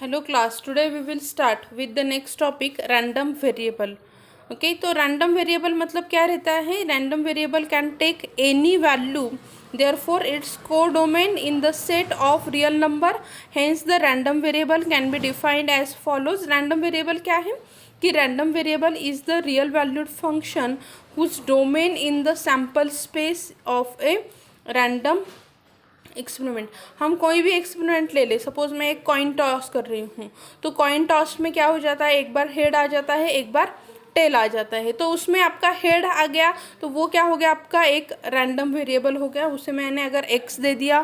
Hello class, today we will start with the next topic random variable. Okay, तो random variable मतलब क्या रहता है? Random variable can take any value, therefore its codomain in the set of real number, hence the random variable can be defined as follows. Random variable क्या है कि random variable is the real valued function whose domain in the sample space of a random experiment. हम कोई भी experiment ले ले, suppose मैं एक कॉइन टॉस कर रही हूँ, तो कॉइन टॉस में क्या हो जाता है, एक बार हेड आ जाता है, एक बार टेल आ जाता है। तो उसमें आपका हेड आ गया तो वो क्या हो गया, आपका एक रैंडम वेरिएबल हो गया, उसे मैंने अगर एक्स दे दिया।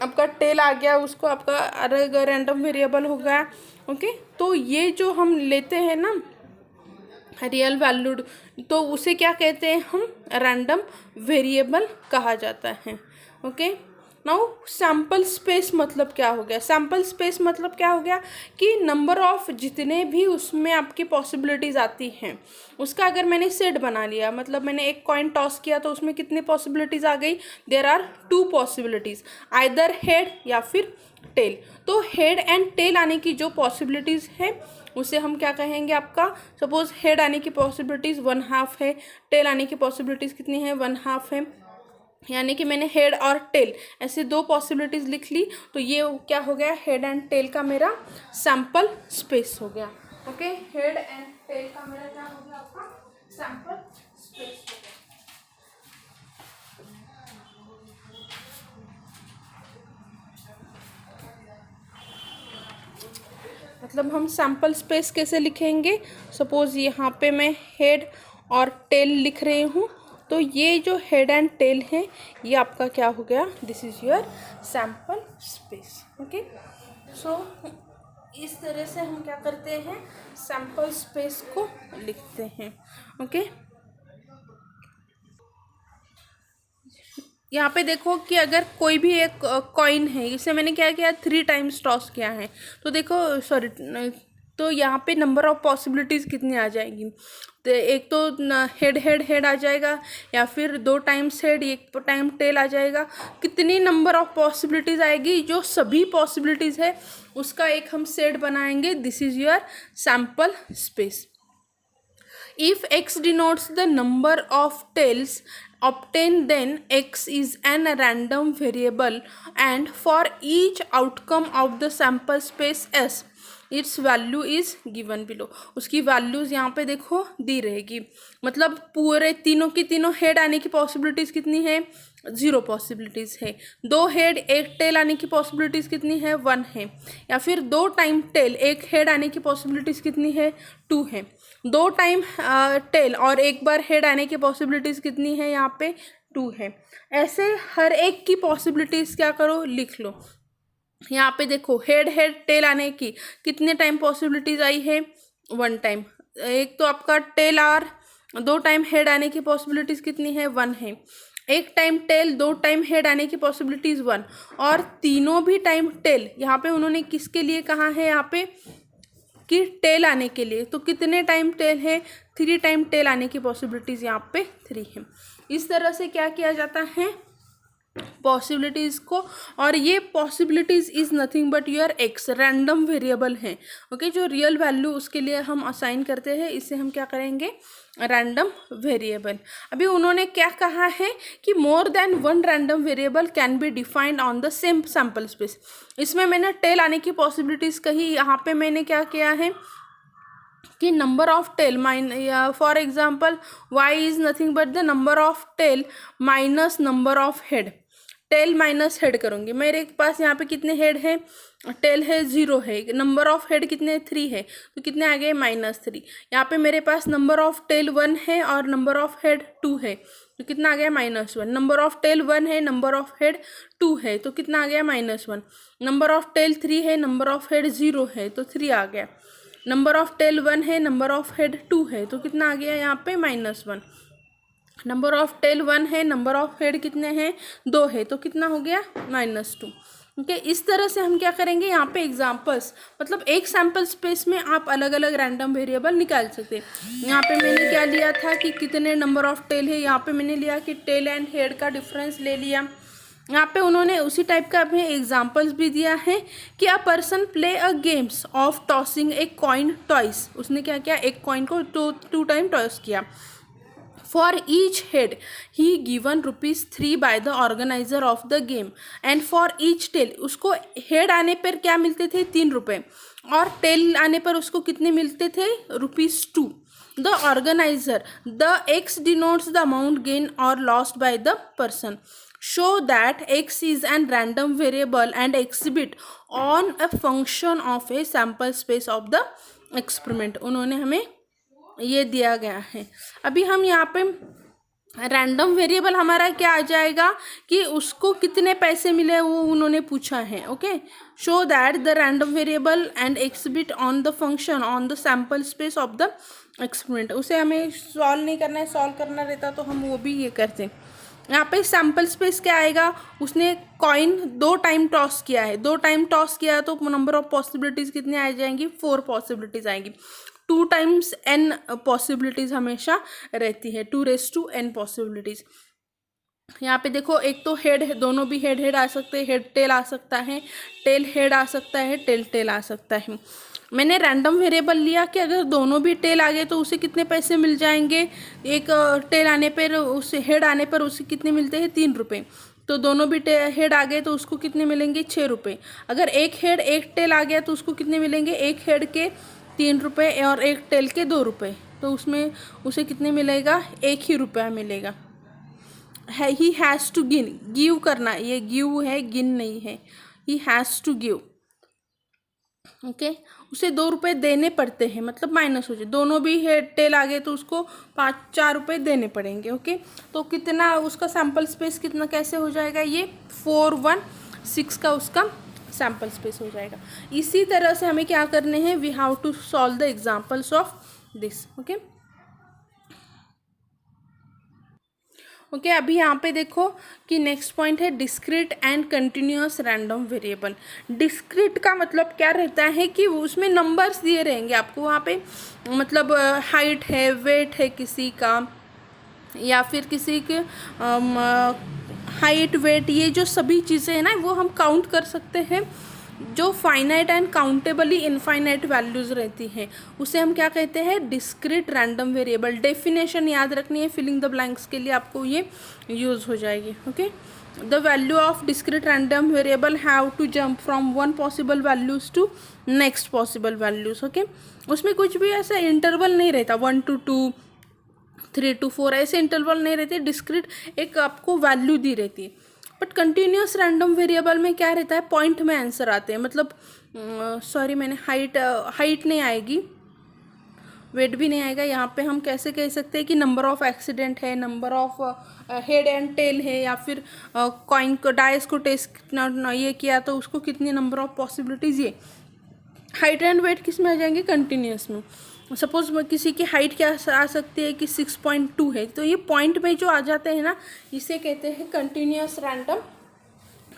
आपका टेल आ गया, उसको आपका अलग रैंडम वेरिएबल हो गया। ओके, तो ये जो हम लेते हैं ना रियल वैल्यूड, तो उसे क्या कहते हैं हम, रैंडम वेरिएबल कहा जाता है। ओके, नाउ सैम्पल स्पेस मतलब क्या हो गया? सैम्पल स्पेस मतलब क्या हो गया कि नंबर ऑफ जितने भी उसमें आपकी पॉसिबिलिटीज़ आती हैं उसका अगर मैंने सेट बना लिया, मतलब मैंने एक कॉइन टॉस किया तो उसमें कितनी पॉसिबिलिटीज़ आ गई? There are 2 possibilities, either head या फिर टेल। तो हेड एंड टेल आने की जो पॉसिबिलिटीज़ है उसे हम क्या कहेंगे? आपका सपोज हेड आने की पॉसिबिलिटीज़ 1/2 है, टेल आने की पॉसिबिलिटीज़ कितनी है? 1/2 है। यानी कि मैंने हेड और टेल ऐसे 2 पॉसिबिलिटीज़ लिख ली, तो ये क्या हो गया, हेड एंड टेल का मेरा सैम्पल स्पेस हो गया। ओके, हेड एंड टेल का मेरा क्या हो गया, आपका सैम्पल स्पेस हो गया। मतलब हम सैम्पल स्पेस कैसे लिखेंगे? सपोज यहाँ पे मैं हेड और टेल लिख रही हूँ, तो ये जो हेड एंड टेल है ये आपका क्या हो गया, this is your sample space. Okay, so इस तरह से हम क्या करते हैं, सैम्पल स्पेस को लिखते हैं। ओके, यहाँ पे देखो कि अगर कोई भी एक कॉइन है, इसे मैंने क्या किया, 3 टाइम्स टॉस किया है, तो देखो सॉरी, तो यहाँ पे नंबर ऑफ पॉसिबिलिटीज़ कितनी आ जाएगी? तो एक तो हेड हेड हेड आ जाएगा, या फिर 2 टाइम्स हेड, 1 टाइम टेल आ जाएगा। कितनी नंबर ऑफ पॉसिबिलिटीज़ आएगी? जो सभी पॉसिबिलिटीज़ है उसका एक हम सेट बनाएंगे, this is your sample space. If x denotes the number of tails obtained, then x is an random variable, and for each outcome of the sample space S, its value is given below। उसकी values यहाँ पे देखो दी रहेगी। मतलब पूरे तीनों की तीनों हेड आने की पॉसिबिलिटीज़ कितनी है? 0 पॉसिबिलिटीज़ है। 2 हेड 1 टेल आने की पॉसिबिलिटीज़ कितनी है? 1 है। या फिर 2 टाइम टेल 1 हेड आने की पॉसिबिलिटीज़ कितनी है? 2 है। 2 टाइम टेल और 1 बार हेड आने की पॉसिबिलिटीज़ कितनी है? यहाँ पे 2 है। ऐसे हर एक की पॉसिबिलिटीज़ क्या करो, लिख लो। यहाँ पे देखो हेड हेड टेल आने की कितने टाइम पॉसिबिलिटीज़ आई है? 1 टाइम। एक तो आपका टेल और 2 टाइम हेड आने की पॉसिबिलिटीज़ कितनी है? 1 है। 1 टाइम टेल 2 टाइम हेड आने की पॉसिबिलिटीज़ 1, और तीनों भी टाइम टेल यहाँ पे उन्होंने किसके लिए कहा है? यहाँ पे कि टेल आने के लिए। तो कितने टाइम टेल है? 3 टाइम टेल आने की पॉसिबिलिटीज़ यहाँ पे 3 है। इस तरह से क्या किया जाता है पॉसिबिलिटीज़ को, और ये possibilities is nothing but your x, random variable है। ओके, जो रियल वैल्यू उसके लिए हम असाइन करते हैं, इसे हम क्या करेंगे, रैंडम वेरिएबल। अभी उन्होंने क्या कहा है कि more than 1 random variable can be defined on the same sample space. इसमें मैंने टेल आने की पॉसिबिलिटीज़ कही, यहाँ पे मैंने क्या किया है कि number of tail for example y is nothing but the number of tail minus number of head. Tail minus head करूँगी, मेरे पास यहाँ पे कितने हेड हैं? टेल है 0 है, नंबर ऑफ हेड कितने? 3 है, तो कितने आ गए? -3। यहाँ पे मेरे पास नंबर ऑफ टेल 1 है और नंबर ऑफ हेड 2 है, तो कितना आ गया? -1। नंबर ऑफ टेल 1 है, नंबर ऑफ हेड 2 है, तो कितना आ गया? -1। नंबर ऑफ टेल 3 है, नंबर ऑफ हेड 0 है, तो 3 आ गया। नंबर ऑफ टेल 1 है, नंबर ऑफ हेड 2 है, तो कितना आ गया यहाँ पे? -1। नंबर ऑफ टेल 1 है, नंबर ऑफ हेड कितने हैं? 2 है, तो कितना हो गया? -2। ओके, इस तरह से हम क्या करेंगे यहाँ पे एग्जाम्पल्स, मतलब एक सैम्पल स्पेस में आप अलग अलग रैंडम वेरिएबल निकाल सकते हैं। यहाँ पे मैंने क्या लिया था कि कितने नंबर ऑफ टेल है, यहाँ पे मैंने लिया कि टेल एंड हेड का डिफरेंस ले लिया। यहाँ पे उन्होंने उसी टाइप का हमें एग्जाम्पल्स भी दिया है कि a person play a games of tossing a coin twice. उसने क्या किया, एक कॉइन को टू टाइम टॉस किया। For each head he given ₹3 by the organizer of the game and for each tail, उसको हेड आने पर क्या मिलते थे, ₹3, और टेल आने पर उसको कितने मिलते थे, ₹2। The organiser, the X denotes the amount gain और lost by the person. Show that x is an random variable and exhibit on a function of a sample space of the experiment। उन्होंने हमें ये दिया गया है। अभी हम यहाँ पे रैंडम वेरिएबल हमारा क्या आ जाएगा कि उसको कितने पैसे मिले वो उन्होंने पूछा है। Okay, show that the random variable and exhibit on the function on the sample space of the experiment. उसे हमें सॉल्व नहीं करना है, सॉल्व करना रहता तो हम वो भी ये करते हैं। यहाँ पे सैम्पल स्पेस क्या आएगा, उसने कॉइन 2 टाइम टॉस किया है, 2 टाइम टॉस किया है तो नंबर ऑफ पॉसिबिलिटीज़ कितनी आ जाएंगी, 4 पॉसिबिलिटीज़ आएंगी। 2 टाइम्स n पॉसिबिलिटीज़ हमेशा रहती है, 2n पॉसिबिलिटीज़। यहाँ पे देखो, एक तो हेड है, दोनों भी हेड हेड आ सकते हैं, हेड टेल आ सकता है, टेल हेड आ सकता है, टेल टेल आ सकता है। मैंने रैंडम वेरिएबल लिया कि अगर दोनों भी टेल आ गए तो उसे कितने पैसे मिल जाएंगे, एक टेल आने पर, उसे हेड आने पर उसे कितने मिलते हैं, ₹3। तो दोनों भी हेड आ गए तो उसको कितने मिलेंगे, ₹6। अगर एक हेड एक टेल आ गया तो उसको कितने मिलेंगे, एक हेड के ₹3 और एक टेल के ₹2। तो उसमें उसे कितने मिलेगा, एक ही रुपया मिलेगा। है ही हैज़ टू गिव करना, ये गिव है, गिन नहीं है। He has to give, okay, उसे ₹2 देने पड़ते हैं, मतलब माइनस हो जाए। दोनों भी हेड टेल आ गए तो उसको 4 रुपये देने पड़ेंगे। ओके, तो कितना उसका सैम्पल स्पेस कितना कैसे हो जाएगा, ये 416 का उसका सैम्पल स्पेस हो जाएगा। इसी तरह से हमें क्या करने हैं, we have to solve the examples of this. Okay, अभी यहाँ पे देखो कि नेक्स्ट पॉइंट है discrete and continuous random variable. Discrete का मतलब क्या रहता है कि उसमें नंबर्स दिए रहेंगे आपको वहाँ पे, मतलब हाइट है, वेट है किसी का, या फिर किसी के हाइट, वेट, ये जो सभी चीज़ें हैं ना वो हम काउंट कर सकते हैं। जो finite and countably infinite values रहती हैं उसे हम क्या कहते हैं, डिस्क्रीट रैंडम वेरिएबल। डेफिनेशन याद रखनी है, फिलिंग द ब्लैंक्स के लिए आपको ये यूज़ हो जाएगी। Okay, the value of discrete random variable have to jump from one possible values to next possible values. Okay, उसमें कुछ भी ऐसा इंटरवल नहीं रहता, 1 to 2, 3 to 4 ऐसे इंटरवल नहीं रहते। डिस्क्रीट एक आपको वैल्यू दी रहती है। बट कंटिन्यूस रैंडम वेरिएबल में क्या रहता है, पॉइंट में आंसर आते हैं, मतलब सॉरी मैंने हाइट नहीं आएगी, वेट भी नहीं आएगा। यहाँ पे हम कैसे कह सकते हैं कि नंबर ऑफ एक्सीडेंट है, number of head and tail है, या फिर कॉइन को डाइस को टेस्ट ये किया तो उसको कितनी नंबर ऑफ पॉसिबिलिटीज़, ये हाइट एंड वेट किस में आ जाएंगे, कंटिन्यूस में। सपोज किसी की हाइट क्या आ सकती है कि 6.2 है, तो ये पॉइंट में जो आ जाते हैं ना, इसे कहते हैं continuous random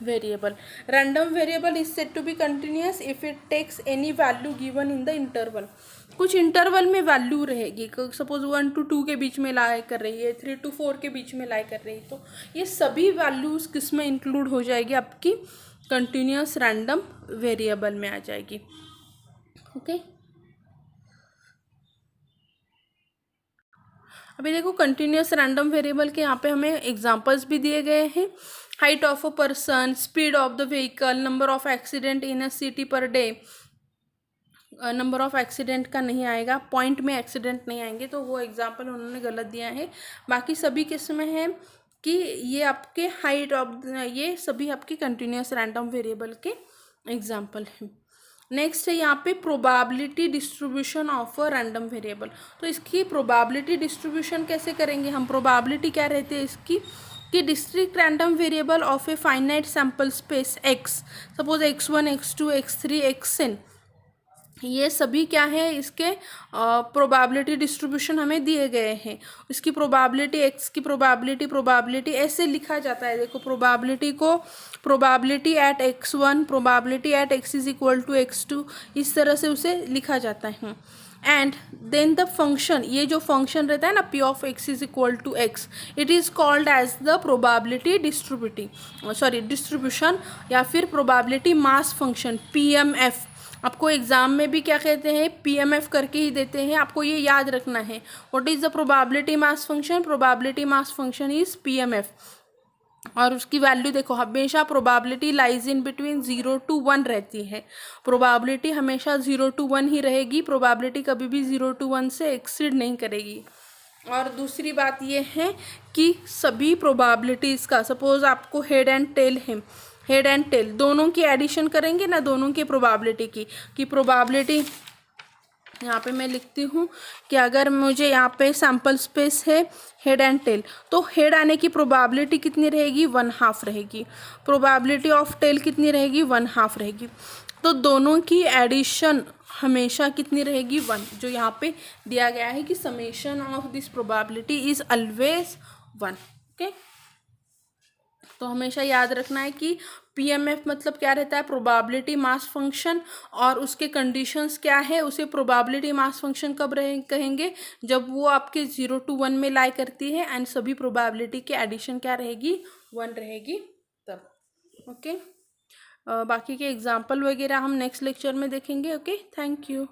variable. Random variable is said to be continuous if it takes any value given in the interval. कुछ इंटरवल में वैल्यू रहेगी, सपोज 1 to 2 के बीच में लाई कर रही है, 3 to 4 के बीच में लाई कर रही है, तो ये सभी वैल्यूज़ किस में इंक्लूड हो जाएगी, आपकी कंटिन्यूअस रैंडम वेरिएबल में आ जाएगी। ओके, अभी देखो कंटिन्यूस रैंडम वेरिएबल के यहाँ पे हमें एग्जांपल्स भी दिए गए हैं। Height of a person, speed of the vehicle, number of accident in a city per day. Number of accident का नहीं आएगा, पॉइंट में एक्सीडेंट नहीं आएंगे, तो वो एग्जांपल उन्होंने गलत दिया है। बाकी सभी किस में है कि ये आपके हाइट ऑफ, ये सभी आपकी कंटिन्यूस रैंडम वेरिएबल के एग्जाम्पल हैं। नेक्स्ट है यहाँ पे probability distribution of a random variable. तो इसकी प्रोबेबिलिटी डिस्ट्रीब्यूशन कैसे करेंगे हम, प्रोबेबिलिटी क्या रहती है इसकी कि discrete random variable of a finite sample space x, suppose x1, x2, x3, xn, ये सभी क्या है, इसके प्रोबेबिलिटी डिस्ट्रीब्यूशन हमें दिए गए हैं। इसकी प्रोबेबिलिटी, एक्स की प्रोबेबिलिटी ऐसे लिखा जाता है। देखो प्रोबेबिलिटी को probability at x1, probability at x is equal to x2, इस तरह से उसे लिखा जाता है। एंड देन द फंक्शन, ये जो फंक्शन रहता है ना p of x is equal to x, it is called as the probability distribution या फिर प्रोबेबिलिटी मास फंक्शन PMF। आपको एग्जाम में भी क्या कहते हैं, PMF करके ही देते हैं, आपको ये याद रखना है। What is the probability mass function? Probability mass function is PMF। और उसकी वैल्यू देखो, हमेशा probability lies in between 0 to 1 रहती है। प्रोबेबिलिटी हमेशा 0 to 1 ही रहेगी, प्रोबेबिलिटी कभी भी 0 to 1 से एक्सीड नहीं करेगी। और दूसरी बात ये है कि सभी प्रोबेबिलिटीज़ का, सपोज आपको हेड एंड टेल है, हेड एंड टेल दोनों की एडिशन करेंगे ना, दोनों की प्रोबेबिलिटी की प्रोबेबिलिटी यहाँ पे मैं लिखती हूँ कि अगर मुझे यहाँ पे सैम्पल स्पेस है हेड एंड टेल, तो हेड आने की प्रोबेबिलिटी कितनी रहेगी? 1/2 रहेगी। प्रोबेबिलिटी ऑफ टेल कितनी रहेगी? 1/2 रहेगी। तो दोनों की एडिशन हमेशा कितनी रहेगी? 1, जो यहाँ पे दिया गया है कि summation of this probability is always 1। Okay, तो हमेशा याद रखना है कि PMF मतलब क्या रहता है? Probability mass function. और उसके कंडीशंस क्या है? उसे प्रोबेबिलिटी मास फंक्शन कब कहेंगे? जब वो आपके 0 to 1 में लाई करती है एंड सभी प्रोबेबिलिटी की एडिशन क्या रहेगी? 1 रहेगी तब। ओके, बाकी के एग्जाम्पल वगैरह हम नेक्स्ट लेक्चर में देखेंगे। Okay, thank you.